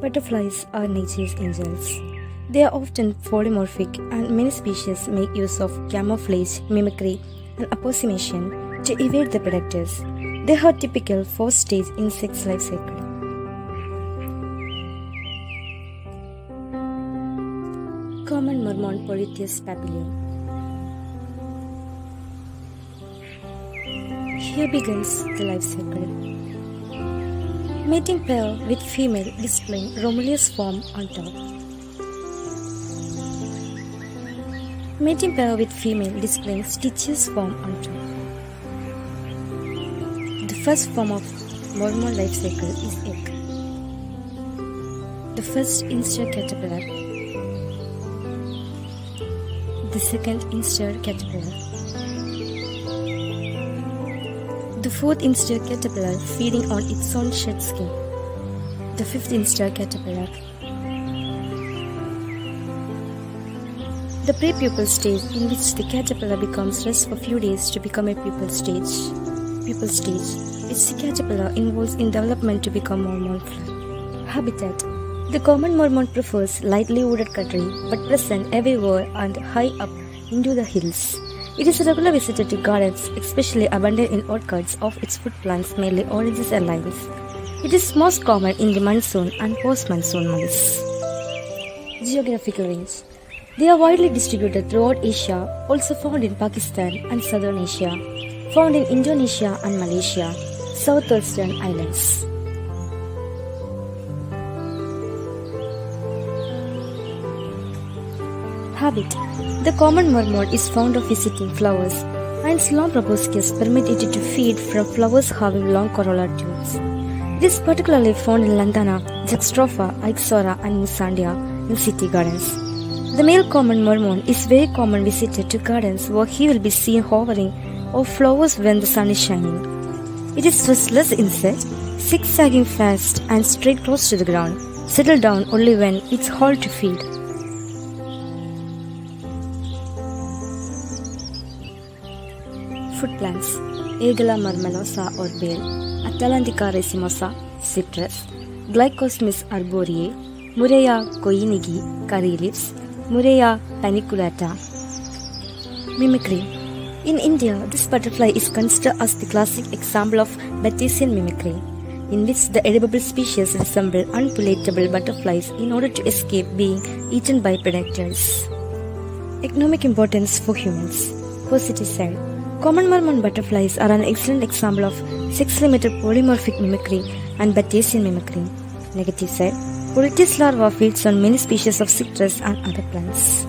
Butterflies are nature's angels. They are often polymorphic and many species make use of camouflage, mimicry, and approximation to evade the predators. They have typical 4-stage insect life cycle. Common Mormon papilion. Here begins the life cycle. Mating pair with female displaying Romulus form on top. Mating pair with female displaying Stitches form on top. The first form of Mormon life cycle is egg. The first instar caterpillar. The second instar caterpillar. The fourth instar caterpillar feeding on its own shed skin. The fifth instar caterpillar. The prepupal stage, in which the caterpillar becomes rest for few days to become a pupal stage. Pupal stage, which the caterpillar involves in development to become Mormon flower. Habitat. The common Mormon prefers lightly wooded country, but present everywhere and high up into the hills. It is a regular visitor to gardens, especially abundant in orchards of its food plants, mainly oranges and limes. It is most common in the monsoon and post-monsoon months. Geographical range. They are widely distributed throughout Asia, also found in Pakistan and Southern Asia, found in Indonesia and Malaysia, Southwestern Islands. Habit. The common Mormon is fond of visiting flowers, and its long proboscis permit it to feed from flowers having long corolla tubes. It is particularly found in lantana, juxtropha, ixora, and musandia in city gardens. The male common Mormon is very common visitor to gardens where he will be seen hovering over flowers when the sun is shining. It is restless insect, zigzagging fast and straight close to the ground, settle down only when it's hauled to feed. Food plants: Aegala marmelosa or bale, Atalantica racemosa, citrus, Glycosmis arboreae, Mureya koinigi, curry leaves, Mureya paniculata. Mimicry. In India, this butterfly is considered as the classic example of Batesian mimicry, in which the edible species resemble unpalatable butterflies in order to escape being eaten by predators. Economic importance for humans. Positive side. Common Mormon butterflies are an excellent example of sexually mated polymorphic mimicry and Batesian mimicry. Negative side. Politis larva feeds on many species of citrus and other plants.